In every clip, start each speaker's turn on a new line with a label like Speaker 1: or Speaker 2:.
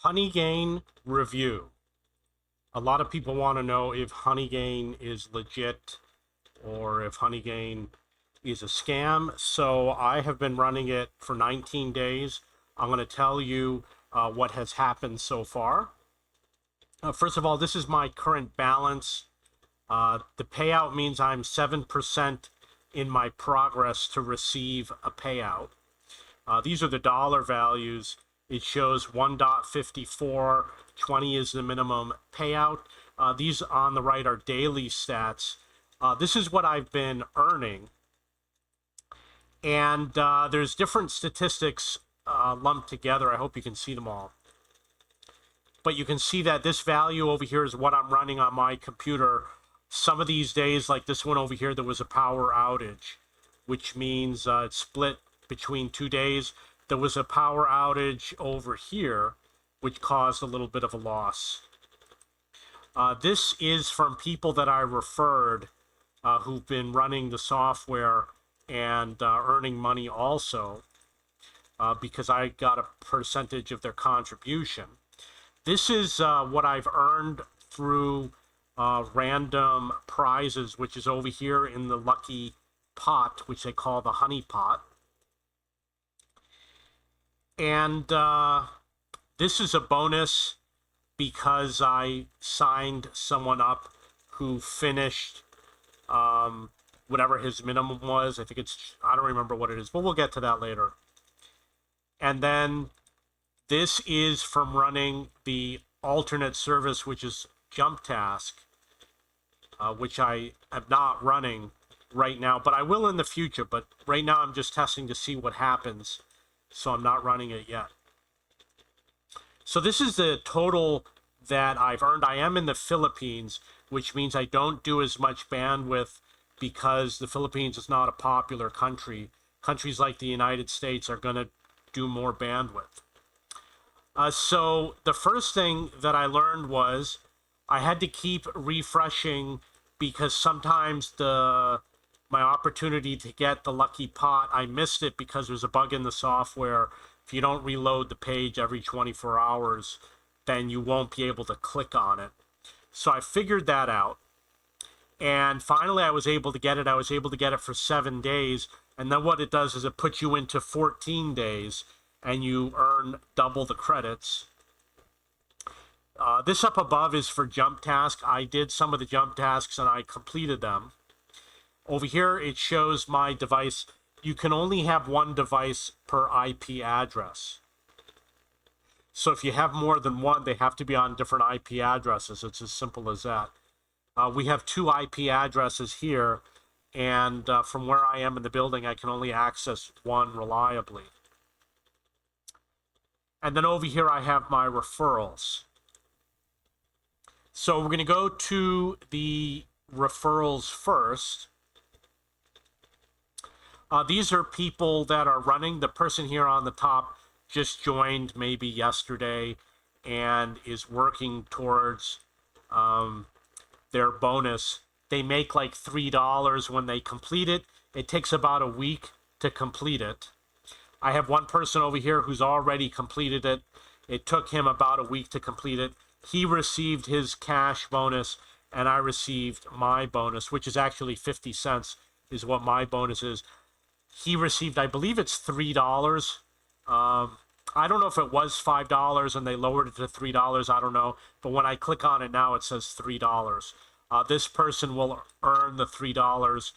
Speaker 1: Honeygain review. A lot of people want to know if Honeygain is legit or if Honeygain is a scam. So I have been running it for 19 days. I'm going to tell you what has happened so far. First of all, this is my current balance. The payout means I'm 7% in my progress to receive a payout. These are the dollar values. It shows 1.54, 20 is the minimum payout. These on the right are daily stats. This is what I've been earning. And there's different statistics lumped together. I hope you can see them all. But you can see that this value over here is what I'm running on my computer. Some of these days, like this one over here, there was a power outage, which means it's split between 2 days. There was a power outage over here, which caused a little bit of a loss. This is from people that I referred who've been running the software and earning money also because I got a percentage of their contribution. This is what I've earned through random prizes, which is over here in the lucky pot, which they call the honey pot. And this is a bonus because I signed someone up who finished whatever his minimum was. I think it's, I don't remember what it is, but we'll get to that later. And then this is from running the alternate service, which is Jump Task, which I am not running right now, but I will in the future. But right now I'm just testing to see what happens. So I'm not running it yet. So this is the total that I've earned. I am in the Philippines, which means I don't do as much bandwidth because the Philippines is not a popular country. Countries like the United States are going to do more bandwidth. So the first thing that I learned was I had to keep refreshing because sometimes my opportunity to get the lucky pot, I missed it because there's a bug in the software. If you don't reload the page every 24 hours, then you won't be able to click on it. So I figured that out. And finally, I was able to get it. I was able to get it for 7 days. And then what it does is it puts you into 14 days and you earn double the credits. This up above is for jump task. I did some of the jump tasks and I completed them. Over here, it shows my device. You can only have one device per IP address. So if you have more than one, they have to be on different IP addresses. It's as simple as that. We have 2 IP addresses here, and from where I am in the building, I can only access one reliably. And then over here, I have my referrals. So we're going to go to the referrals first. These are people that are running. The person here on the top just joined maybe yesterday and is working towards their bonus. They make like $3 when they complete it. It takes about a week to complete it. I have one person over here who's already completed it. It took him about a week to complete it. He received his cash bonus and I received my bonus, which is actually 50 cents is what my bonus is. He received, I believe it's $3. I don't know if it was $5 and they lowered it to $3. I don't know. But when I click on it now, it says $3. This person will earn the $3.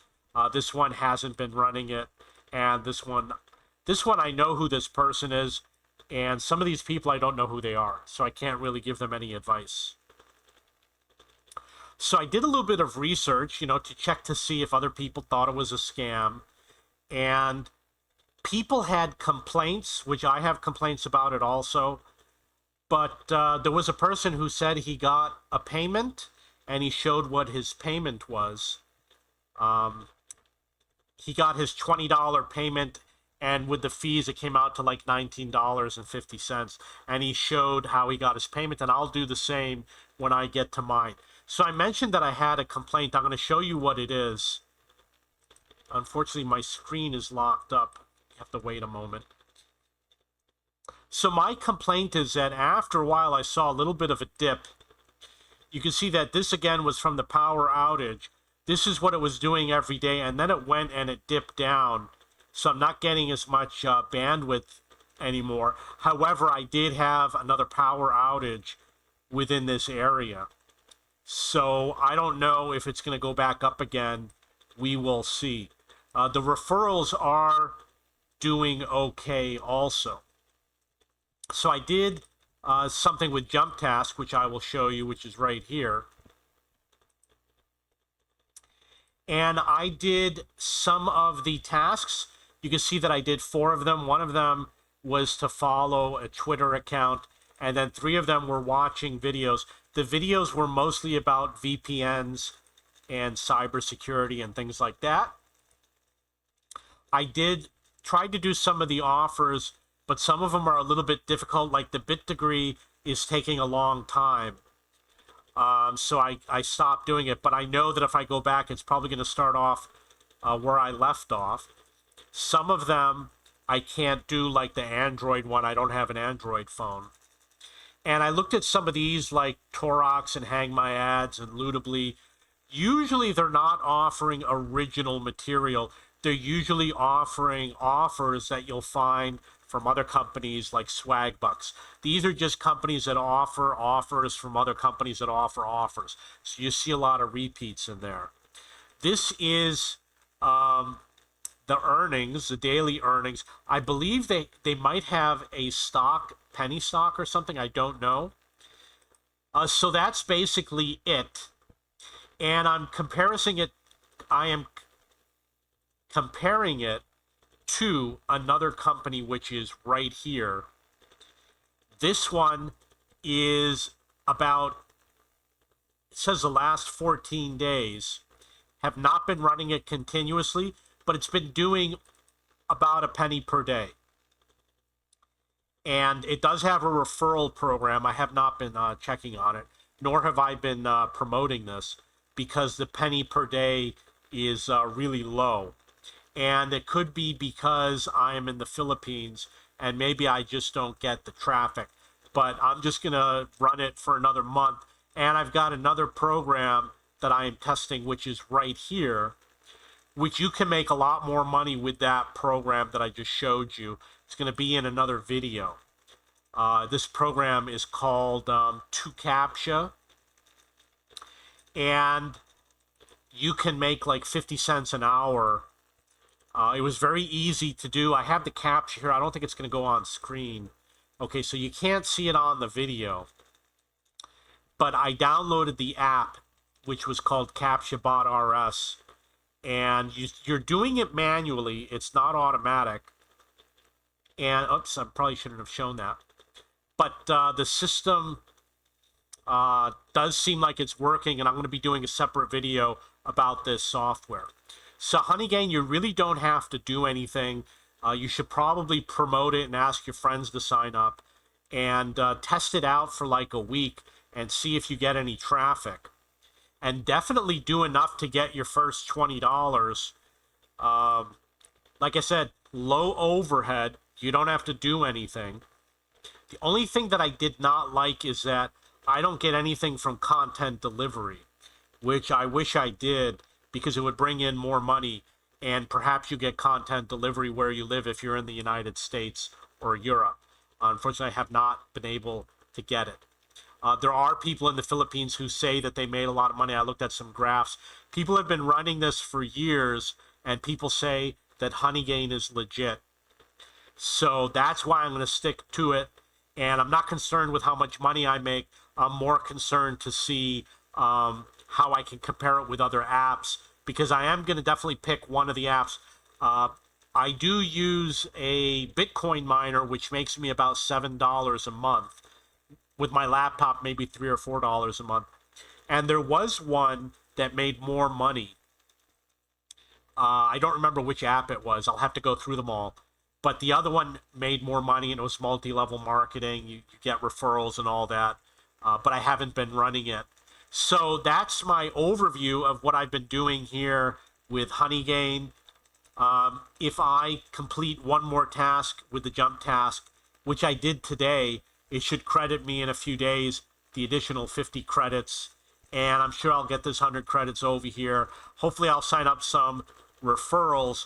Speaker 1: This one hasn't been running it. And this one I know who this person is. And some of these people, I don't know who they are. So I can't really give them any advice. So I did a little bit of research, to check to see if other people thought it was a scam. And people had complaints, which I have complaints about it also. But there was a person who said he got a payment, and he showed what his payment was. He got his $20 payment, and with the fees, it came out to like $19.50. And he showed how he got his payment, and I'll do the same when I get to mine. So I mentioned that I had a complaint. I'm going to show you what it is. Unfortunately, my screen is locked up. You have to wait a moment. So my complaint is that after a while I saw a little bit of a dip. You can see that this again was from the power outage. This is what it was doing every day, and then it went and it dipped down. So I'm not getting as much bandwidth anymore. However, I did have another power outage within this area. So I don't know if it's going to go back up again. We will see. The referrals are doing okay also. So I did something with jump task, which I will show you, which is right here. And I did some of the tasks. You can see that I did 4 of them. One of them was to follow a Twitter account, and then 3 of them were watching videos. The videos were mostly about VPNs and cybersecurity and things like that. I did try to do some of the offers, but some of them are a little bit difficult, like the bit degree is taking a long time. So I stopped doing it, but I know that if I go back, it's probably going to start off where I left off. Some of them I can't do, like the Android one. I don't have an Android phone. And I looked at some of these, like Torox and Hang My Ads and Lootably. Usually they're not offering original material. They're usually offering offers that you'll find from other companies like Swagbucks. These are just companies that offer offers from other companies that offer offers. So you see a lot of repeats in there. This is the earnings, the daily earnings. I believe they might have a stock, penny stock or something. I don't know. So that's basically it. And I am comparing it to another company, which is right here. This one is about, it says the last 14 days, have not been running it continuously, but it's been doing about a penny per day. And it does have a referral program. I have not been checking on it, nor have I been promoting this, because the penny per day is really low. And it could be because I'm in the Philippines and maybe I just don't get the traffic. But I'm just going to run it for another month. And I've got another program that I am testing, which is right here, which you can make a lot more money with that program that I just showed you. It's going to be in another video. This program is called 2Captcha. And you can make like 50 cents an hour. It was very easy to do. I have the capture here. I don't think it's going to go on screen. Okay, so you can't see it on the video. But I downloaded the app, which was called CaptchaBot RS. And you're doing it manually. It's not automatic. And, oops, I probably shouldn't have shown that. But the system does seem like it's working, and I'm going to be doing a separate video about this software. So Honeygain, you really don't have to do anything. You should probably promote it and ask your friends to sign up and test it out for like a week and see if you get any traffic. And definitely do enough to get your first $20. Like I said, low overhead. You don't have to do anything. The only thing that I did not like is that I don't get anything from content delivery, which I wish I did, because it would bring in more money, and perhaps you get content delivery where you live if you're in the United States or Europe. Unfortunately, I have not been able to get it. There are people in the Philippines who say that they made a lot of money. I looked at some graphs. People have been running this for years, and people say that Honeygain is legit. So that's why I'm going to stick to it. And I'm not concerned with how much money I make. I'm more concerned to see how I can compare it with other apps, because I am going to definitely pick one of the apps. I do use a Bitcoin miner, which makes me about $7 a month. With my laptop, maybe $3 or $4 a month. And there was one that made more money. I don't remember which app it was. I'll have to go through them all. But the other one made more money, and it was multi-level marketing. You get referrals and all that. But I haven't been running it. So that's my overview of what I've been doing here with Honeygain. If I complete one more task with the jump task which I did today, it should credit me in a few days the additional 50 credits. And I'm sure I'll get this 100 credits over here. Hopefully I'll sign up some referrals.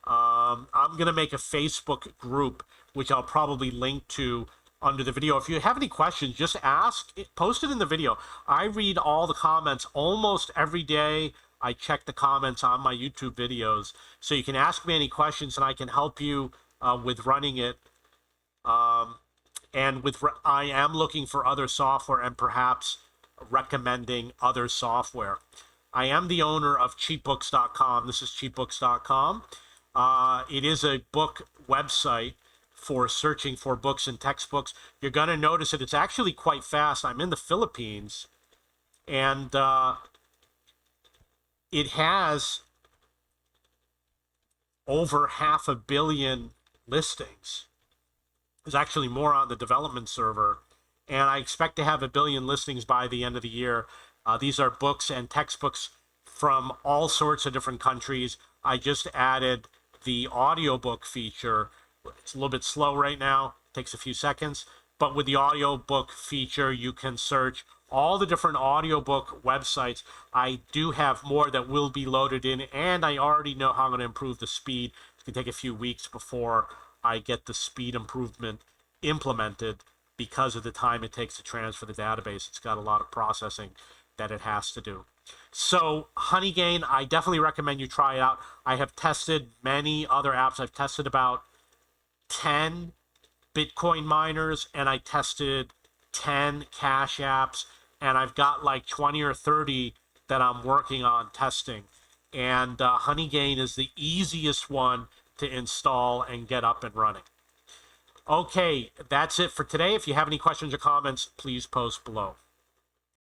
Speaker 1: I'm going to make a Facebook group, which I'll probably link to under the video. If you have any questions, just ask, post it in the video. I read all the comments almost every day. I check the comments on my YouTube videos. So you can ask me any questions and I can help you with running it. And I am looking for other software and perhaps recommending other software. I am the owner of cheapbooks.com. This is cheapbooks.com. It is a book website for searching for books and textbooks. You're going to notice that it's actually quite fast. I'm in the Philippines, and it has over 500 million listings. There's actually more on the development server, and I expect to have 1 billion listings by the end of the year. These are books and textbooks from all sorts of different countries. I just added the audiobook feature. It's a little bit slow right now, takes a few seconds, but with the audiobook feature, you can search all the different audiobook websites. I do have more that will be loaded in, and I already know how I'm going to improve the speed. It's going to take a few weeks before I get the speed improvement implemented because of the time it takes to transfer the database. It's got a lot of processing that it has to do. So Honeygain, I definitely recommend you try it out. I have tested many other apps. I've tested about 10 Bitcoin miners, and I tested 10 Cash apps, and I've got like 20 or 30 that I'm working on testing. And Honeygain is the easiest one to install and get up and running. Okay, that's it for today. If you have any questions or comments, please post below.